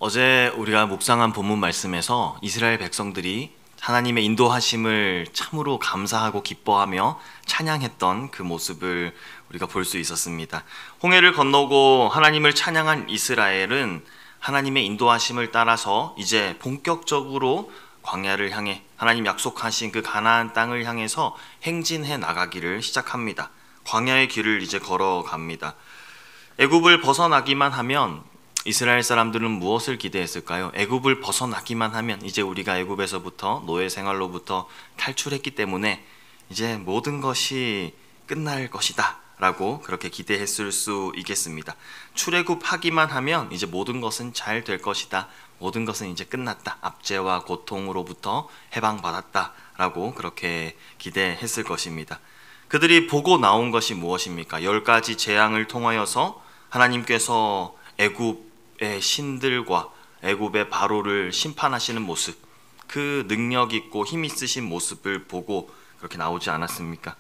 어제 우리가 묵상한 본문 말씀에서 이스라엘 백성들이 하나님의 인도하심을 참으로 감사하고 기뻐하며 찬양했던 그 모습을 우리가 볼 수 있었습니다. 홍해를 건너고 하나님을 찬양한 이스라엘은 하나님의 인도하심을 따라서 이제 본격적으로 광야를 향해 하나님 약속하신 그 가나안 땅을 향해서 행진해 나가기를 시작합니다. 광야의 길을 이제 걸어갑니다. 애굽을 벗어나기만 하면 이스라엘 사람들은 무엇을 기대했을까요? 애굽을 벗어나기만 하면 이제 우리가 애굽에서부터 노예 생활로부터 탈출했기 때문에 이제 모든 것이 끝날 것이다 라고 그렇게 기대했을 수 있겠습니다. 출애굽하기만 하면 이제 모든 것은 잘 될 것이다, 모든 것은 이제 끝났다, 압제와 고통으로부터 해방받았다 라고 그렇게 기대했을 것입니다. 그들이 보고 나온 것이 무엇입니까? 10가지 재앙을 통하여서 하나님께서 애굽의 신들과 애굽의 바로를 심판하시는 모습, 그 능력 있고 힘 있으신 모습을 보고 그렇게 나오지 않았습니까?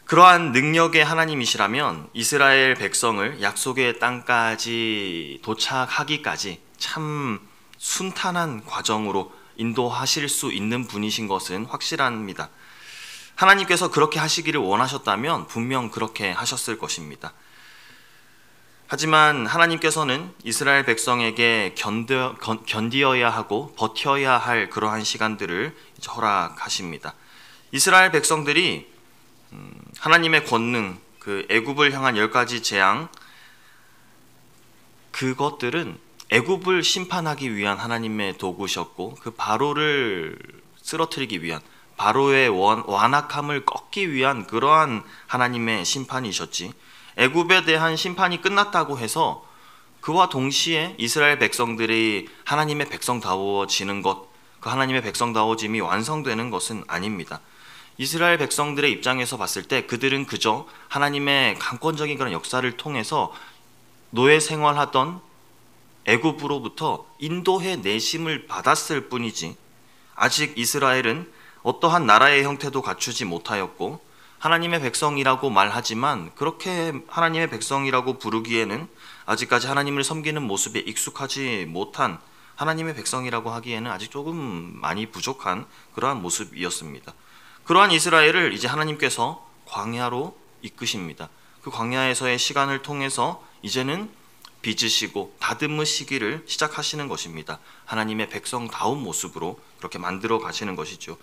그러한 능력의 하나님이시라면 이스라엘 백성을 약속의 땅까지 도착하기까지 참 순탄한 과정으로 인도하실 수 있는 분이신 것은 확실합니다. 하나님께서 그렇게 하시기를 원하셨다면 분명 그렇게 하셨을 것입니다. 하지만 하나님께서는 이스라엘 백성에게 견디어야 하고 버텨야 할 그러한 시간들을 허락하십니다. 이스라엘 백성들이 하나님의 권능, 그 애굽을 향한 10가지 재앙, 그것들은 애굽을 심판하기 위한 하나님의 도구셨고 그 바로를 쓰러뜨리기 위한, 바로의 완악함을 꺾기 위한 그러한 하나님의 심판이셨지, 애굽에 대한 심판이 끝났다고 해서 그와 동시에 이스라엘 백성들이 하나님의 백성다워지는 것, 그 하나님의 백성다워짐이 완성되는 것은 아닙니다. 이스라엘 백성들의 입장에서 봤을 때 그들은 그저 하나님의 강권적인 그런 역사를 통해서 노예 생활하던 애굽으로부터 인도해 내심을 받았을 뿐이지, 아직 이스라엘은 어떠한 나라의 형태도 갖추지 못하였고 하나님의 백성이라고 말하지만 그렇게 하나님의 백성이라고 부르기에는 아직까지 하나님을 섬기는 모습에 익숙하지 못한 하나님의 백성이라고 하기에는 아직 조금 많이 부족한 그러한 모습이었습니다. 그러한 이스라엘을 이제 하나님께서 광야로 이끄십니다. 그 광야에서의 시간을 통해서 이제는 빚으시고 다듬으시기를 시작하시는 것입니다. 하나님의 백성다운 모습으로 그렇게 만들어 가시는 것이죠.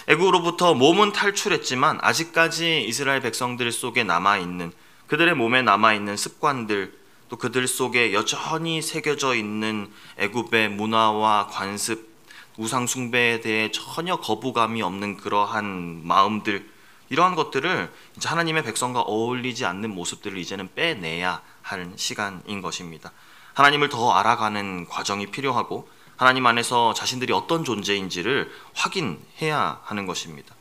애굽으로부터 몸은 탈출했지만 아직까지 이스라엘 백성들 속에 남아있는, 그들의 몸에 남아있는 습관들, 또 그들 속에 여전히 새겨져 있는 애굽의 문화와 관습, 우상 숭배에 대해 전혀 거부감이 없는 그러한 마음들, 이러한 것들을 이제 하나님의 백성과 어울리지 않는 모습들을 이제는 빼내야 하는 시간인 것입니다. 하나님을 더 알아가는 과정이 필요하고 하나님 안에서 자신들이 어떤 존재인지를 확인해야 하는 것입니다.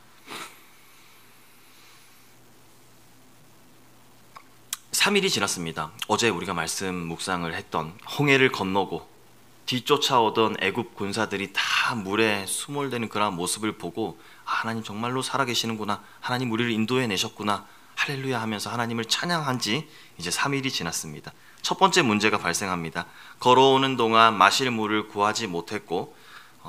3일이 지났습니다. 어제 우리가 말씀 묵상을 했던 홍해를 건너고 뒤쫓아오던 애굽 군사들이 다 물에 수몰되는 그런 모습을 보고 하나님 정말로 살아계시는구나, 하나님 우리를 인도해 내셨구나, 할렐루야 하면서 하나님을 찬양한 지 이제 3일이 지났습니다. 첫 번째 문제가 발생합니다. 걸어오는 동안 마실 물을 구하지 못했고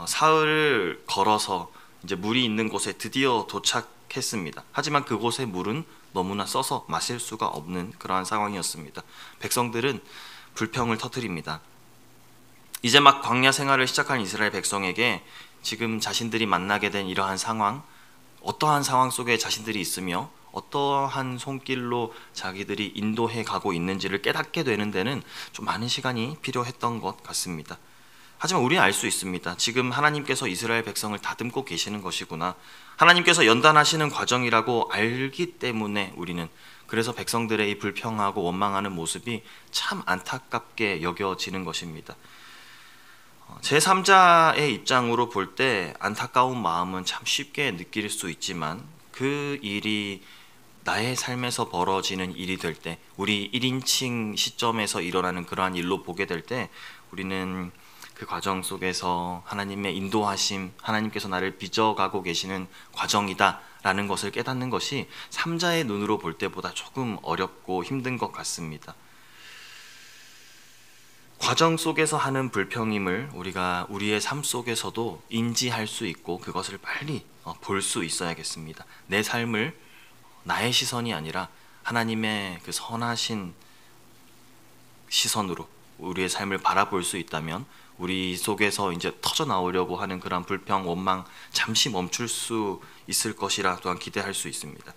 사흘을 걸어서 이제 물이 있는 곳에 드디어 도착했습니다. 하지만 그곳의 물은 너무나 써서 마실 수가 없는 그러한 상황이었습니다. 백성들은 불평을 터뜨립니다. 이제 막 광야 생활을 시작한 이스라엘 백성에게 지금 자신들이 만나게 된 이러한 상황, 어떠한 상황 속에 자신들이 있으며 어떠한 손길로 자기들이 인도해 가고 있는지를 깨닫게 되는 데는 좀 많은 시간이 필요했던 것 같습니다. 하지만 우리는 알 수 있습니다. 지금 하나님께서 이스라엘 백성을 다듬고 계시는 것이구나, 하나님께서 연단하시는 과정이라고 알기 때문에 우리는, 그래서 백성들의 이 불평하고 원망하는 모습이 참 안타깝게 여겨지는 것입니다. 제3자의 입장으로 볼 때 안타까운 마음은 참 쉽게 느낄 수 있지만 그 일이 나의 삶에서 벌어지는 일이 될 때, 우리 1인칭 시점에서 일어나는 그러한 일로 보게 될 때 우리는 그 과정 속에서 하나님의 인도하심, 하나님께서 나를 빚어가고 계시는 과정이다 라는 것을 깨닫는 것이 3자의 눈으로 볼 때보다 조금 어렵고 힘든 것 같습니다. 과정 속에서 하는 불평임을 우리가 우리의 삶 속에서도 인지할 수 있고 그것을 빨리 볼 수 있어야겠습니다. 내 삶을 나의 시선이 아니라 하나님의 그 선하신 시선으로 우리의 삶을 바라볼 수 있다면 우리 속에서 이제 터져 나오려고 하는 그런 불평, 원망 잠시 멈출 수 있을 것이라 또한 기대할 수 있습니다.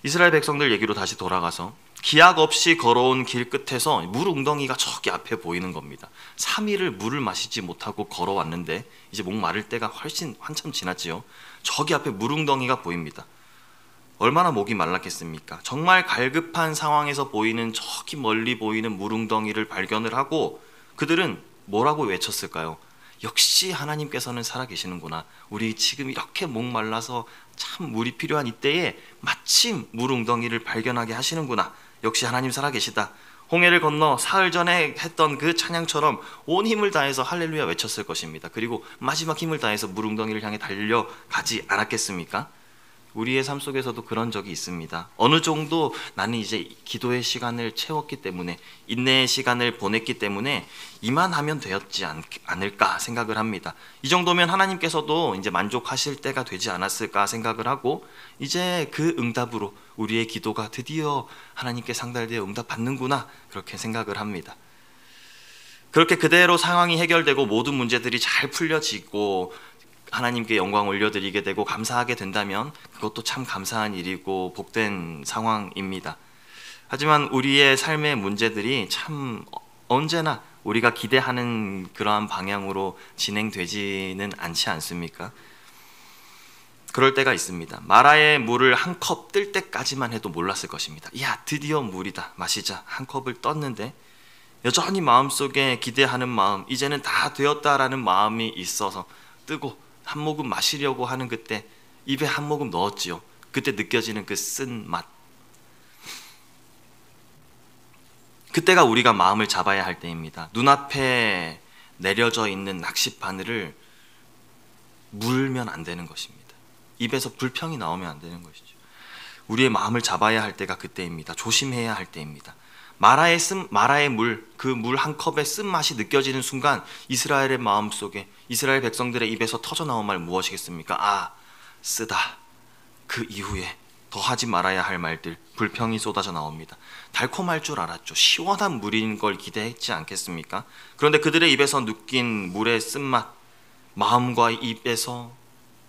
이스라엘 백성들 얘기로 다시 돌아가서 기약 없이 걸어온 길 끝에서 물 웅덩이가 저기 앞에 보이는 겁니다. 3일을 물을 마시지 못하고 걸어왔는데 이제 목 마를 때가 한참 지났지요. 저기 앞에 물 웅덩이가 보입니다. 얼마나 목이 말랐겠습니까? 정말 갈급한 상황에서 보이는 저기 멀리 보이는 물 웅덩이를 발견을 하고 그들은 뭐라고 외쳤을까요? 역시 하나님께서는 살아계시는구나. 우리 지금 이렇게 목말라서 참 물이 필요한 이때에 마침 물 웅덩이를 발견하게 하시는구나. 역시 하나님 살아계시다. 홍해를 건너 사흘 전에 했던 그 찬양처럼 온 힘을 다해서 할렐루야 외쳤을 것입니다. 그리고 마지막 힘을 다해서 물 웅덩이를 향해 달려가지 않았겠습니까? 우리의 삶 속에서도 그런 적이 있습니다. 어느 정도 나는 이제 기도의 시간을 채웠기 때문에, 인내의 시간을 보냈기 때문에 이만하면 되었지 않을까 생각을 합니다. 이 정도면 하나님께서도 이제 만족하실 때가 되지 않았을까 생각을 하고, 이제 그 응답으로 우리의 기도가 드디어 하나님께 상달되어 응답받는구나, 그렇게 생각을 합니다. 그렇게 그대로 상황이 해결되고 모든 문제들이 잘 풀려지고 하나님께 영광 올려드리게 되고 감사하게 된다면 그것도 참 감사한 일이고 복된 상황입니다. 하지만 우리의 삶의 문제들이 참 언제나 우리가 기대하는 그러한 방향으로 진행되지는 않지 않습니까? 그럴 때가 있습니다. 마라의 물을 한 컵 뜰 때까지만 해도 몰랐을 것입니다. 야, 드디어 물이다, 마시자. 한 컵을 떴는데 여전히 마음속에 기대하는 마음, 이제는 다 되었다라는 마음이 있어서 뜨고 한 모금 마시려고 하는 그때 입에 한 모금 넣었지요. 그때 느껴지는 그 쓴 맛, 그때가 우리가 마음을 잡아야 할 때입니다. 눈앞에 내려져 있는 낚시 바늘을 물면 안 되는 것입니다. 입에서 불평이 나오면 안 되는 것이죠. 우리의 마음을 잡아야 할 때가 그때입니다. 조심해야 할 때입니다. 마라의 물, 그 물 한 컵의 쓴맛이 느껴지는 순간 이스라엘의 마음속에, 이스라엘 백성들의 입에서 터져 나온 말 무엇이겠습니까? 아, 쓰다. 그 이후에 더 하지 말아야 할 말들, 불평이 쏟아져 나옵니다. 달콤할 줄 알았죠. 시원한 물인 걸 기대했지 않겠습니까? 그런데 그들의 입에서 느낀 물의 쓴맛, 마음과 입에서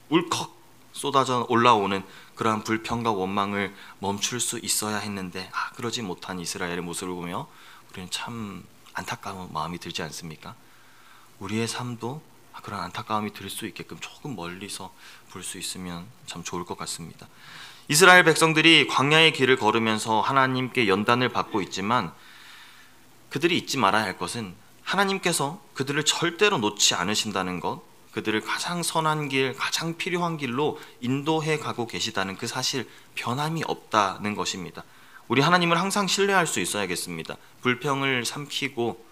울컥 쏟아져 올라오는 그러한 불평과 원망을 멈출 수 있어야 했는데 그러지 못한 이스라엘의 모습을 보며 우리는 참 안타까운 마음이 들지 않습니까? 우리의 삶도 그런 안타까움이 들 수 있게끔 조금 멀리서 볼 수 있으면 참 좋을 것 같습니다. 이스라엘 백성들이 광야의 길을 걸으면서 하나님께 연단을 받고 있지만 그들이 잊지 말아야 할 것은 하나님께서 그들을 절대로 놓지 않으신다는 것, 그들을 가장 선한 길, 가장 필요한 길로 인도해 가고 계시다는 그 사실, 변함이 없다는 것입니다. 우리 하나님을 항상 신뢰할 수 있어야겠습니다. 불평을 삼키고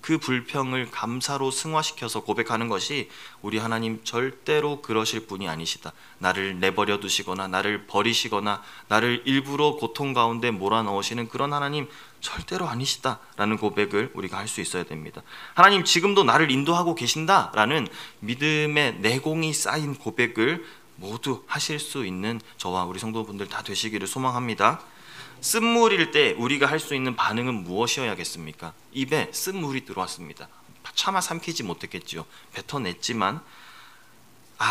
그 불평을 감사로 승화시켜서 고백하는 것이 우리 하나님 절대로 그러실 분이 아니시다. 나를 내버려 두시거나 나를 버리시거나 나를 일부러 고통 가운데 몰아넣으시는 그런 하나님 절대로 아니시다라는 고백을 우리가 할 수 있어야 됩니다. 하나님 지금도 나를 인도하고 계신다라는 믿음의 내공이 쌓인 고백을 모두 하실 수 있는 저와 우리 성도분들 다 되시기를 소망합니다. 쓴물일 때 우리가 할 수 있는 반응은 무엇이어야겠습니까? 입에 쓴물이 들어왔습니다. 차마 삼키지 못했겠지요. 뱉어냈지만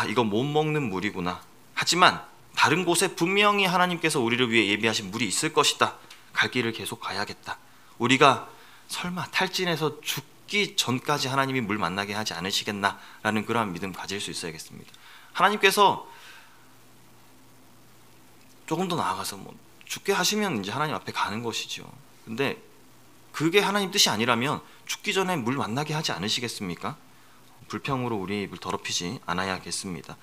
이거 못 먹는 물이구나. 하지만 다른 곳에 분명히 하나님께서 우리를 위해 예비하신 물이 있을 것이다. 갈 길을 계속 가야겠다. 우리가 설마 탈진해서 죽기 전까지 하나님이 물 만나게 하지 않으시겠나라는 그러한 믿음 가질 수 있어야겠습니다. 하나님께서 조금 더 나아가서 죽게 하시면 이제 하나님 앞에 가는 것이죠. 근데 그게 하나님 뜻이 아니라면 죽기 전에 물 만나게 하지 않으시겠습니까? 불평으로 우리 입을 더럽히지 않아야겠습니다.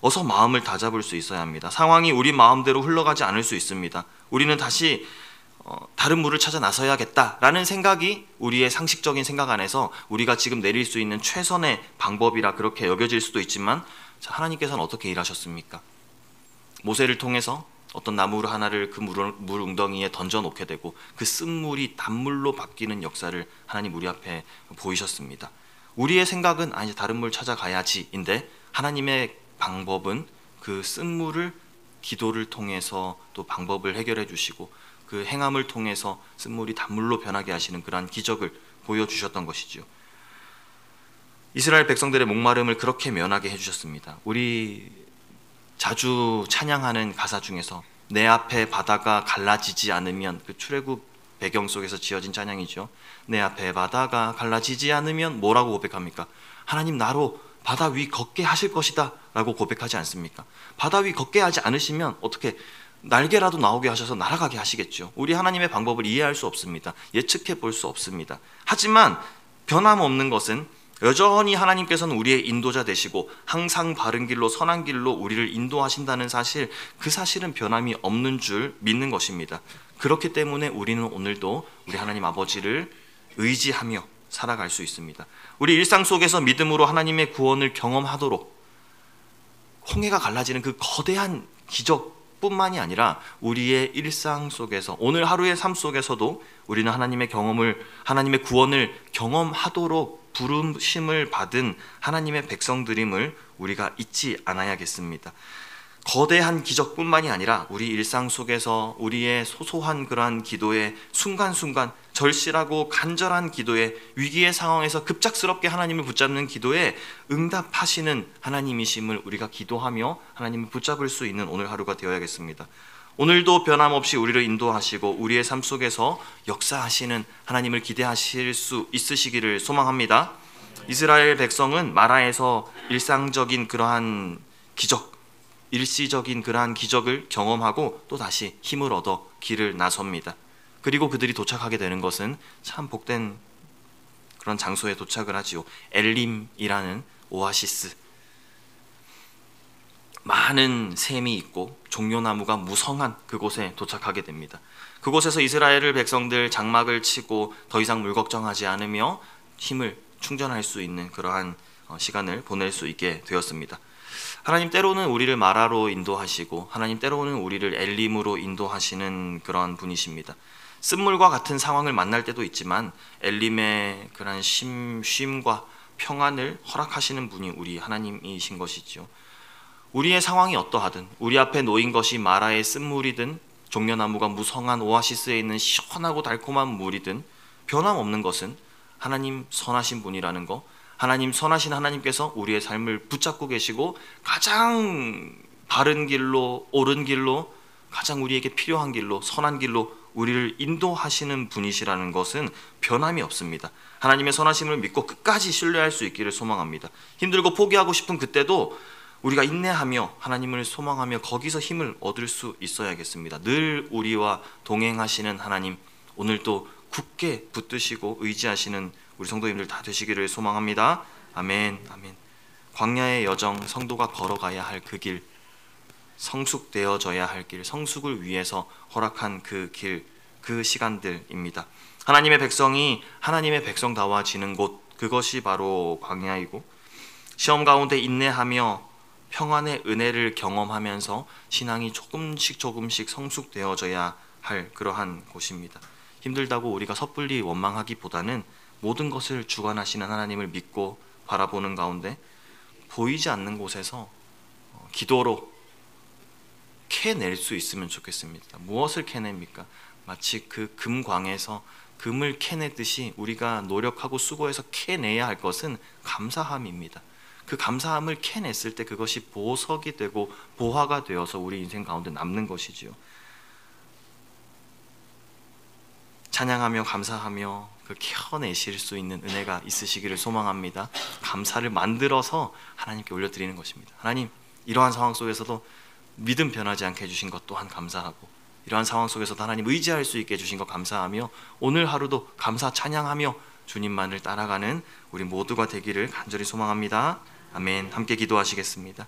어서 마음을 다잡을 수 있어야 합니다. 상황이 우리 마음대로 흘러가지 않을 수 있습니다. 우리는 다시 다른 물을 찾아 나서야겠다라는 생각이 우리의 상식적인 생각 안에서 우리가 지금 내릴 수 있는 최선의 방법이라 그렇게 여겨질 수도 있지만, 하나님께서는 어떻게 일하셨습니까? 모세를 통해서 어떤 나무 하나를 그 물 웅덩이에 던져 놓게 되고 그 쓴물이 단물로 바뀌는 역사를 하나님 우리 앞에 보이셨습니다. 우리의 생각은 이제 다른 물 찾아가야지인데 하나님의 방법은 그 쓴물을 기도를 통해서 또 방법을 해결해 주시고 그 행함을 통해서 쓴물이 단물로 변하게 하시는 그러한 기적을 보여주셨던 것이죠. 이스라엘 백성들의 목마름을 그렇게 면하게 해주셨습니다. 우리 자주 찬양하는 가사 중에서 내 앞에 바다가 갈라지지 않으면, 그 출애굽 배경 속에서 지어진 찬양이죠. 내 앞에 바다가 갈라지지 않으면 뭐라고 고백합니까? 하나님 나로 바다 위 걷게 하실 것이다 라고 고백하지 않습니까? 바다 위 걷게 하지 않으시면 어떻게 날개라도 나오게 하셔서 날아가게 하시겠죠. 우리 하나님의 방법을 이해할 수 없습니다. 예측해 볼 수 없습니다. 하지만 변함없는 것은 여전히 하나님께서는 우리의 인도자 되시고 항상 바른 길로 선한 길로 우리를 인도하신다는 사실, 그 사실은 변함이 없는 줄 믿는 것입니다. 그렇기 때문에 우리는 오늘도 우리 하나님 아버지를 의지하며 살아갈 수 있습니다. 우리 일상 속에서 믿음으로 하나님의 구원을 경험하도록 홍해가 갈라지는 그 거대한 기적뿐만이 아니라 우리의 일상 속에서 오늘 하루의 삶 속에서도 우리는 하나님의 구원을 경험하도록 부르심을 받은 하나님의 백성들임을 우리가 잊지 않아야겠습니다. 거대한 기적뿐만이 아니라 우리 일상 속에서 우리의 소소한 그러한 기도의 순간순간, 절실하고 간절한 기도에, 위기의 상황에서 급작스럽게 하나님을 붙잡는 기도에 응답하시는 하나님이심을 우리가 기도하며 하나님을 붙잡을 수 있는 오늘 하루가 되어야겠습니다. 오늘도 변함없이 우리를 인도하시고 우리의 삶 속에서 역사하시는 하나님을 기대하실 수 있으시기를 소망합니다. 이스라엘 백성은 마라에서 일상적인 그러한 기적, 일시적인 그러한 기적을 경험하고 또 다시 힘을 얻어 길을 나섭니다. 그리고 그들이 도착하게 되는 것은 참 복된 그런 장소에 도착을 하지요. 엘림이라는 오아시스, 많은 샘이 있고 종려나무가 무성한 그곳에 도착하게 됩니다. 그곳에서 이스라엘 백성들 장막을 치고 더 이상 물 걱정하지 않으며 힘을 충전할 수 있는 그러한 시간을 보낼 수 있게 되었습니다. 하나님 때로는 우리를 마라로 인도하시고 하나님 때로는 우리를 엘림으로 인도하시는 그런 분이십니다. 쓴물과 같은 상황을 만날 때도 있지만 엘림의 그런 쉼과 평안을 허락하시는 분이 우리 하나님이신 것이죠. 우리의 상황이 어떠하든, 우리 앞에 놓인 것이 마라의 쓴물이든 종려나무가 무성한 오아시스에 있는 시원하고 달콤한 물이든 변함없는 것은 하나님 선하신 분이라는 거, 하나님 선하신 하나님께서 우리의 삶을 붙잡고 계시고 가장 바른 길로, 옳은 길로, 가장 우리에게 필요한 길로, 선한 길로 우리를 인도하시는 분이시라는 것은 변함이 없습니다. 하나님의 선하심을 믿고 끝까지 신뢰할 수 있기를 소망합니다. 힘들고 포기하고 싶은 그때도 우리가 인내하며 하나님을 소망하며 거기서 힘을 얻을 수 있어야겠습니다. 늘 우리와 동행하시는 하나님, 오늘도 굳게 붙드시고 의지하시는 우리 성도님들 다 되시기를 소망합니다. 아멘, 아멘. 광야의 여정, 성도가 걸어가야 할 그 길, 성숙되어져야 할 길, 성숙을 위해서 허락한 그 길, 그 시간들입니다. 하나님의 백성이 하나님의 백성다워지는 곳, 그것이 바로 광야이고, 시험 가운데 인내하며 평안의 은혜를 경험하면서 신앙이 조금씩 성숙되어져야 할 그러한 곳입니다. 힘들다고 우리가 섣불리 원망하기보다는 모든 것을 주관하시는 하나님을 믿고 바라보는 가운데 보이지 않는 곳에서 기도로 캐낼 수 있으면 좋겠습니다. 무엇을 캐냅니까? 마치 그 금광에서 금을 캐내듯이 우리가 노력하고 수고해서 캐내야 할 것은 감사함입니다. 그 감사함을 캐냈을 때 그것이 보석이 되고 보화가 되어서 우리 인생 가운데 남는 것이지요. 찬양하며 감사하며 그 캐내실 수 있는 은혜가 있으시기를 소망합니다. 감사를 만들어서 하나님께 올려드리는 것입니다. 하나님, 이러한 상황 속에서도 믿음 변하지 않게 해주신 것 또한 감사하고, 이러한 상황 속에서도 하나님 의지할 수 있게 해주신 것 감사하며, 오늘 하루도 감사 찬양하며 주님만을 따라가는 우리 모두가 되기를 간절히 소망합니다. 아멘. 함께 기도하시겠습니다.